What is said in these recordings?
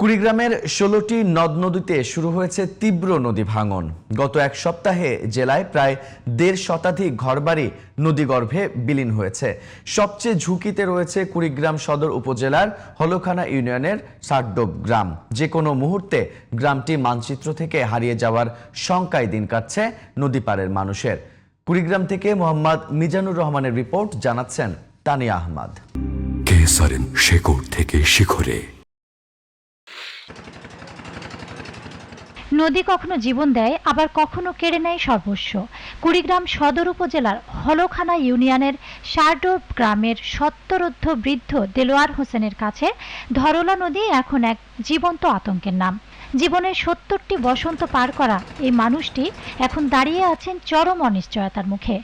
কুড়িগ্রামের ১৬টি নদ নদীতে শুরু হয়েছে তীব্র নদী ভাঙন। গত এক সপ্তাহে জেলায় প্রায় ১.৫ শতাধিক ঘরবাড়ি নদীগর্ভে বিলীন হয়েছে। সবচেয়ে ঝুঁকিতে রয়েছে কুড়িগ্রাম সদর উপজেলার হলখানা ইউনিয়নের সারডোব গ্রাম। যে কোনো মুহূর্তে গ্রামটি মানচিত্র থেকে হারিয়ে যাওয়ার শঙ্কায় দিন কাটছে নদী পাড়ের মানুষের। কুড়িগ্রাম থেকে মোহাম্মদ মিজানুর রহমানের রিপোর্ট, জানাচ্ছেন তানিয়া আহমদ। কেসারেন শেকড় থেকে শিখরে। নদী কখনো জীবন দেয়, আবার কখনো কেড়ে নেয় সর্বস্ব। কুড়িগ্রাম সদর উপজেলার হলখানা ইউনিয়নের সারডোব গ্রামের ৭০ঊর্ধ্ব বৃদ্ধ দেলোয়ার হোসেনের কাছে ধরলা নদী এখন এক জীবন্ত আতঙ্কের নাম। জীবনের ৭০টি বসন্ত পার করা এই মানুষটি এখন দাঁড়িয়ে আছেন চরম অনিশ্চয়তার মুখে।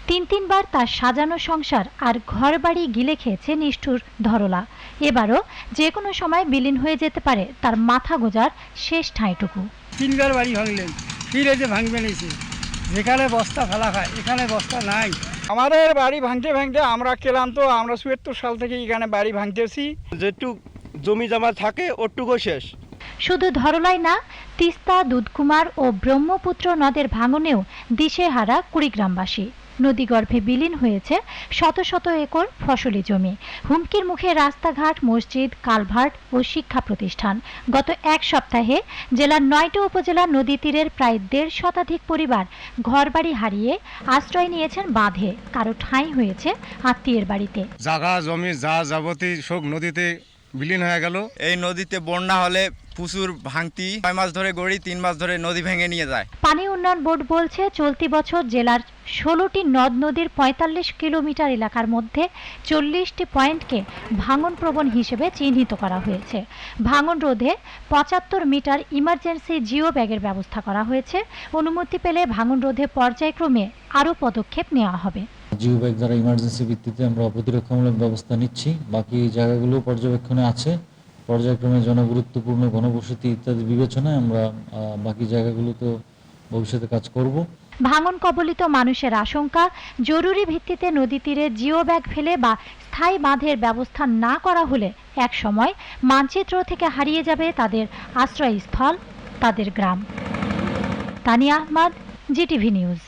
তিনবার তার সাজানো সংসার আর ঘরবাড়ি গিলে খেয়েছে নিষ্ঠুর ধরলা। এবারও যে কোনো সময় বিলীন হয়ে যেতে পারে তার মাথা গোজার শেষ ঠাঁইটুকু। 3বার বাড়ি ভাঙলেন, ফিরে যে ভাঙবে নিয়েছে। যেখানে বস্তা ফেলা খায়, এখানে বস্তা নাই। আমাদের বাড়ি ভাঙতে ভাঙতে আমরা ক্লান্ত। আমরা ৭৪ সাল থেকে এখানে বাড়ি ভাঙতেছি। যেটুক জমি জমা থাকে ওটুকু শেষ। শুধু ধরলাই না, তিস্তা, দুধকুমার ও ব্রহ্মপুত্র নদের ভাঙনেও দিশেহারা কুড়িগ্রামবাসী। নদীগর্ভে বিলীন হয়েছে শত শত একর ফসলি জমি। হুমকির মুখে রাস্তাঘাট, মসজিদ, কালভার্ট ও শিক্ষা প্রতিষ্ঠান। গত এক সপ্তাহে জেলার ৯টি উপজেলার নদী তীরের প্রায় ১.৫ শতাধিক পরিবার ঘরবাড়ি হারিয়ে আশ্রয় নিয়েছেন বাঁধে, কারো ঠাঁই হয়েছে আত্মীয়ের বাড়িতে। জায়গা জমি যা যাবতীয় সব নদীতে বিলীন হয়ে গেল। এই নদীতে বন্যা হলে প্রচুর ভাঙতি, ৬ মাস ধরে গড়ি, ৩ মাস ধরে নদী ভেঙে নিয়ে যায়। পানি উন্নয়ন বোর্ড বলছে, চলতি বছর জেলার ১৬টি নদ নদীর ৪৫ কিলোমিটার এলাকার মধ্যে ৪০টি পয়েন্টকে ভাঙন প্রবণ হিসেবে চিহ্নিত করা হয়েছে। ভাঙন রোধে ৭৫ মিটার ইমার্জেন্সি জিও ব্যাগের ব্যবস্থা করা হয়েছে। অনুমতি পেলে ভাঙন রোধে পর্যায়ক্রমে আরও পদক্ষেপ নেওয়া হবে। জিও ব্যাগ দ্বারা ইমার্জেন্সি ভিত্তিতে আমরা প্রতিরক্ষামূলক ব্যবস্থা নিচ্ছি। বাকি জায়গাগুলো পর্যবেক্ষণে আছে। পর্যায়ক্রমে জনগুরুত্বপূর্ণ ঘনবসতি ইত্যাদি বিবেচনায় আমরা বাকি জায়গাগুলোতে ভবিষ্যতে কাজ করব। ভাঙন কবলিত মানুষের আশঙ্কা, জরুরি ভিত্তিতে নদী তীরে জিও ব্যাগ ফেলে বা স্থায়ী বাঁধের ব্যবস্থা না করা হলে এক সময় মানচিত্র থেকে হারিয়ে যাবে তাদের আশ্রয়স্থল, তাদের গ্রাম। তানিয়া আহমদ, জিটিভি নিউজ।